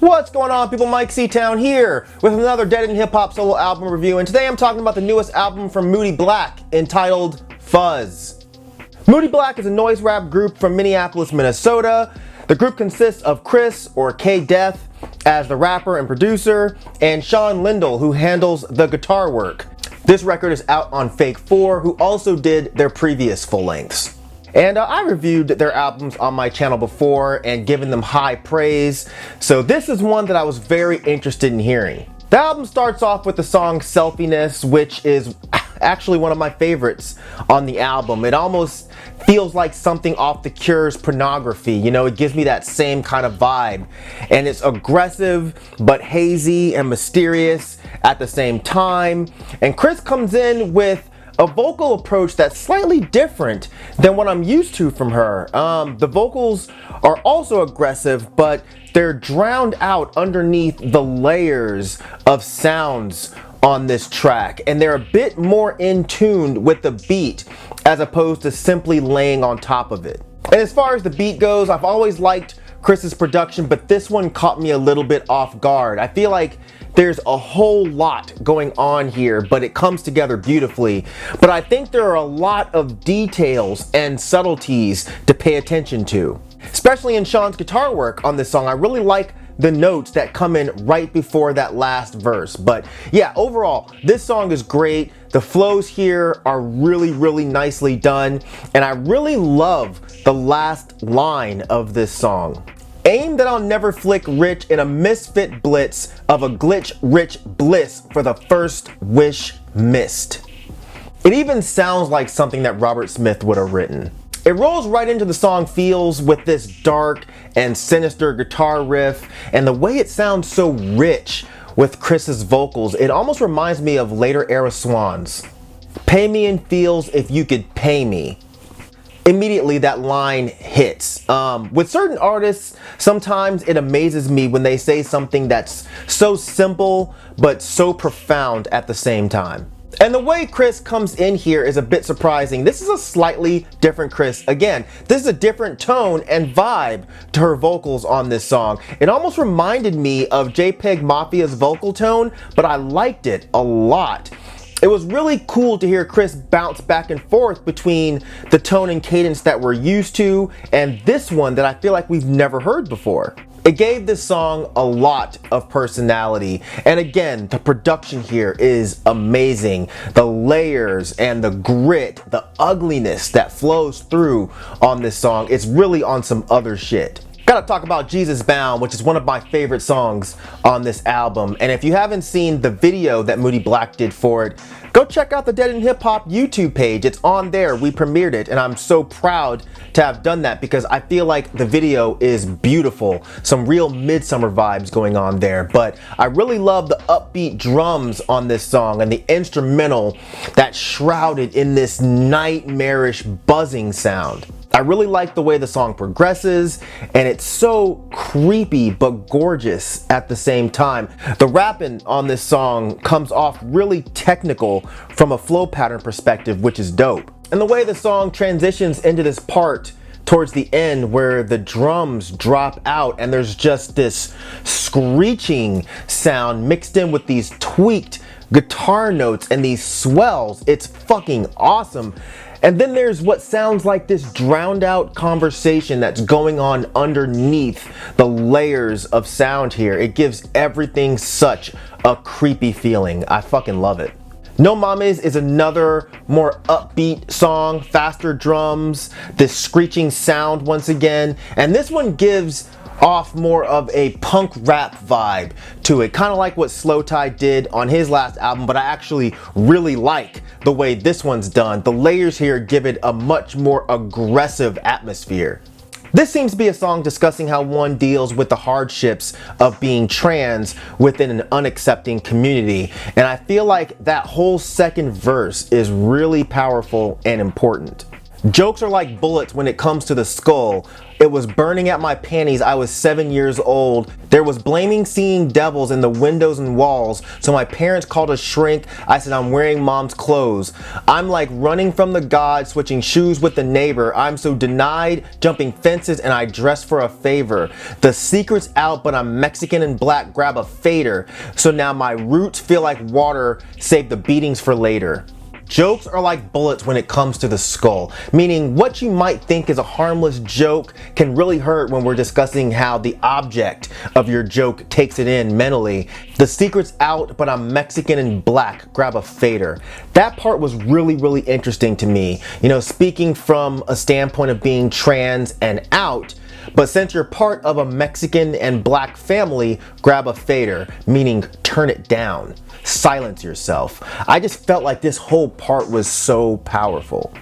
What's going on, people? Myke C-Town here with another Dead in Hip Hop solo album review, and today I'm talking about the newest album from Moodie Black entitled Fuzz. Moodie Black is a noise rap group from Minneapolis, Minnesota. The group consists of Chris, or K-Death, as the rapper and producer, and Sean Lindell, who handles the guitar work. This record is out on Fake 4, who also did their previous full lengths. And I reviewed their albums on my channel before and given them high praise, so this is one that I was very interested in hearing. The album starts off with the song Self-eNOS, which is actually one of my favorites on the album. It almost feels like something off The Cure's Pornography. You know, it gives me that same kind of vibe. And it's aggressive, but hazy and mysterious at the same time. And Chris comes in with a vocal approach that's slightly different than what I'm used to from her. The vocals are also aggressive, but they're drowned out underneath the layers of sounds on this track, and they're a bit more in tune with the beat as opposed to simply laying on top of it. And as far as the beat goes, I've always liked Chris's production, but this one caught me a little bit off guard. I feel like there's a whole lot going on here, but it comes together beautifully. But I think there are a lot of details and subtleties to pay attention to. Especially in Sean's guitar work on this song, I really like the notes that come in right before that last verse. But yeah, overall, this song is great. The flows here are really nicely done, and I really love the last line of this song. Aim that I'll never flick rich in a misfit blitz of a glitch rich bliss for the first wish missed. It even sounds like something that Robert Smith would have written. It rolls right into the song Feels with this dark and sinister guitar riff, and the way it sounds so rich with Chris's vocals, it almost reminds me of later era Swans. Pay me in feels if you could pay me. Immediately that line hits. With certain artists, sometimes it amazes me when they say something that's so simple but so profound at the same time. And the way Chris comes in here is a bit surprising. This is a slightly different Chris. Again, this is a different tone and vibe to her vocals on this song. It almost reminded me of JPEG Mafia's vocal tone, but I liked it a lot. It was really cool to hear Chris bounce back and forth between the tone and cadence that we're used to and this one that I feel like we've never heard before. It gave this song a lot of personality, and again, the production here is amazing. The layers and the grit, the ugliness that flows through on this song, it's really on some other shit. Gotta talk about Jesus Bound, which is one of my favorite songs on this album. And if you haven't seen the video that Moodie Black did for it, go check out the Dead in Hip Hop YouTube page. It's on there. We premiered it, and I'm so proud to have done that because I feel like the video is beautiful. Some real midsummer vibes going on there. But I really love the upbeat drums on this song and the instrumental that's shrouded in this nightmarish buzzing sound. I really like the way the song progresses, and it's so creepy but gorgeous at the same time. The rapping on this song comes off really technical from a flow pattern perspective, which is dope. And the way the song transitions into this part towards the end where the drums drop out and there's just this screeching sound mixed in with these tweaked guitar notes and these swells, it's fucking awesome. And then there's what sounds like this drowned out conversation that's going on underneath the layers of sound here. It gives everything such a creepy feeling. I fucking love it. No Mames is another more upbeat song, faster drums, this screeching sound once again. And this one gives off more of a punk rap vibe to it, kind of like what Slow Tie did on his last album, but I actually really like the way this one's done. The layers here give it a much more aggressive atmosphere. This seems to be a song discussing how one deals with the hardships of being trans within an unaccepting community, and I feel like that whole second verse is really powerful and important. Jokes are like bullets when it comes to the skull. It was burning at my panties. I was 7 years old. There was blaming seeing devils in the windows and walls. So my parents called a shrink. I said, I'm wearing mom's clothes. I'm like running from the gods, switching shoes with the neighbor. I'm so denied, jumping fences, and I dress for a favor. The secret's out, but I'm Mexican and black. Grab a fader. So now my roots feel like water. Save the beatings for later. Jokes are like bullets when it comes to the skull, meaning what you might think is a harmless joke can really hurt when we're discussing how the object of your joke takes it in mentally. The secret's out, but I'm Mexican and black. Grab a fader. That part was really interesting to me. You know, speaking from a standpoint of being trans and out, but since you're part of a Mexican and black family, grab a fader, meaning turn it down, silence yourself. I just felt like this whole part was so powerful.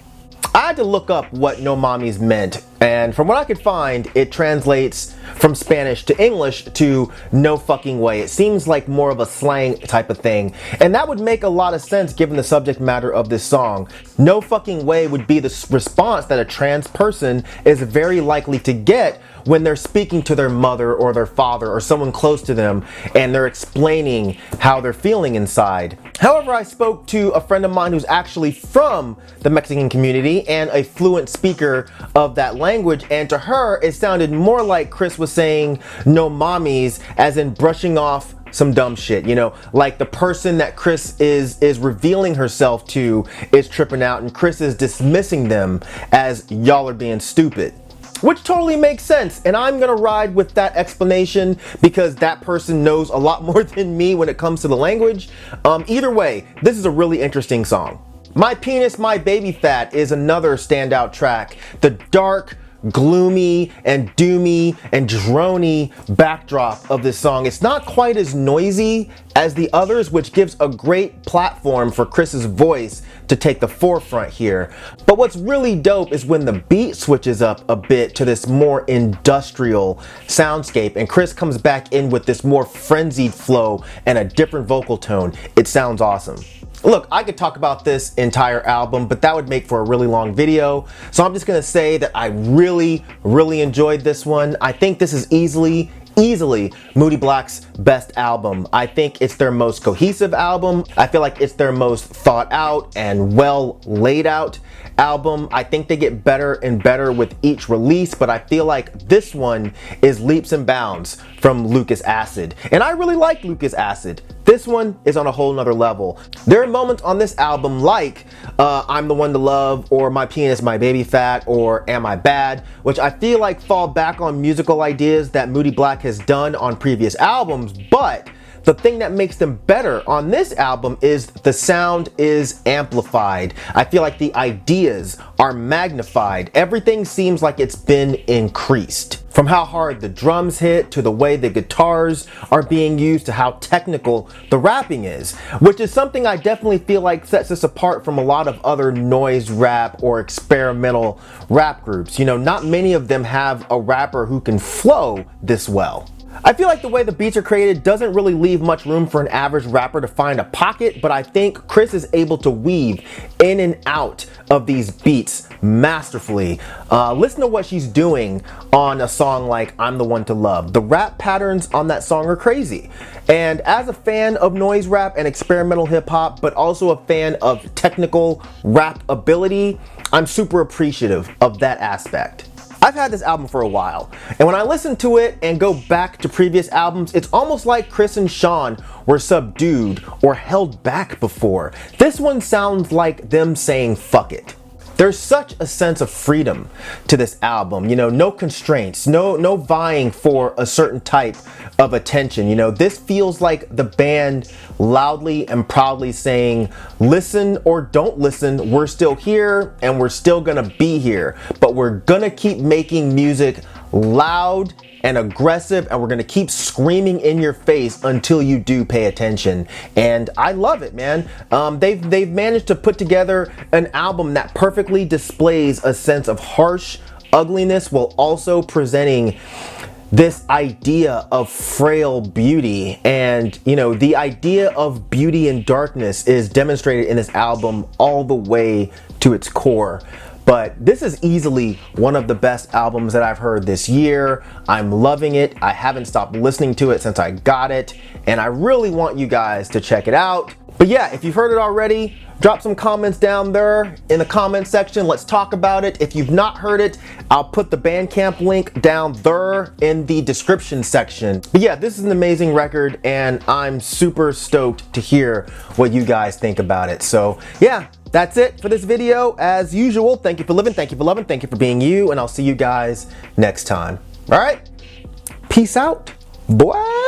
I had to look up what no mommies meant, and from what I could find, it translates from Spanish to English to no fucking way. It seems like more of a slang type of thing, and that would make a lot of sense given the subject matter of this song. No fucking way would be the response that a trans person is very likely to get when they're speaking to their mother or their father or someone close to them and they're explaining how they're feeling inside. However, I spoke to a friend of mine who's actually from the Mexican community and a fluent speaker of that language, and to her it sounded more like Chris was saying no mommies, as in brushing off some dumb shit, you know, like the person that Chris is revealing herself to is tripping out and Chris is dismissing them as y'all are being stupid. Which totally makes sense, and I'm gonna ride with that explanation because that person knows a lot more than me when it comes to the language. Either way, this is a really interesting song. My Penis, My Baby Fat is another standout track. The dark, gloomy and doomy and drony backdrop of this song. It's not quite as noisy as the others, which gives a great platform for Chris's voice to take the forefront here. But what's really dope is when the beat switches up a bit to this more industrial soundscape and Chris comes back in with this more frenzied flow and a different vocal tone. It sounds awesome. Look, I could talk about this entire album, but that would make for a really long video. So I'm just gonna say that I really enjoyed this one. I think this is easily Moodie Black's best album. I think it's their most cohesive album. I feel like it's their most thought out and well laid out album. I think they get better and better with each release, but I feel like this one is leaps and bounds from Lucas Acid. And I really like Lucas Acid. This one is on a whole nother level. There are moments on this album like I'm the One to Love, or My Penis, My Baby Fat, or Am I Bad, which I feel like fall back on musical ideas that Moodie Black has done on previous albums, but the thing that makes them better on this album is the sound is amplified. I feel like the ideas are magnified. Everything seems like it's been increased. From how hard the drums hit, to the way the guitars are being used, to how technical the rapping is, which is something I definitely feel like sets us apart from a lot of other noise rap or experimental rap groups. You know, not many of them have a rapper who can flow this well. I feel like the way the beats are created doesn't really leave much room for an average rapper to find a pocket, but I think Chris is able to weave in and out of these beats masterfully. Listen to what she's doing on a song like I'm the One to Love. The rap patterns on that song are crazy. And as a fan of noise rap and experimental hip hop, but also a fan of technical rap ability, I'm super appreciative of that aspect. I've had this album for a while, and when I listen to it and go back to previous albums, it's almost like Chris and Sean were subdued or held back before. This one sounds like them saying fuck it. There's such a sense of freedom to this album, you know, no constraints, no vying for a certain type of attention. You know, this feels like the band loudly and proudly saying, listen or don't listen, we're still here and we're still gonna be here, but we're gonna keep making music loud and aggressive, and we're gonna keep screaming in your face until you do pay attention. And I love it, man. They've managed to put together an album that perfectly displays a sense of harsh ugliness while also presenting this idea of frail beauty. And you know, the idea of beauty and darkness is demonstrated in this album all the way to its core. but this is easily one of the best albums that I've heard this year. I'm loving it. I haven't stopped listening to it since I got it, and I really want you guys to check it out. But yeah, if you've heard it already, drop some comments down there in the comment section. Let's talk about it. If you've not heard it, I'll put the Bandcamp link down there in the description section. But yeah, this is an amazing record, and I'm super stoked to hear what you guys think about it. So yeah, that's it for this video. As usual, thank you for living, thank you for loving, thank you for being you, and I'll see you guys next time. All right, peace out, boy.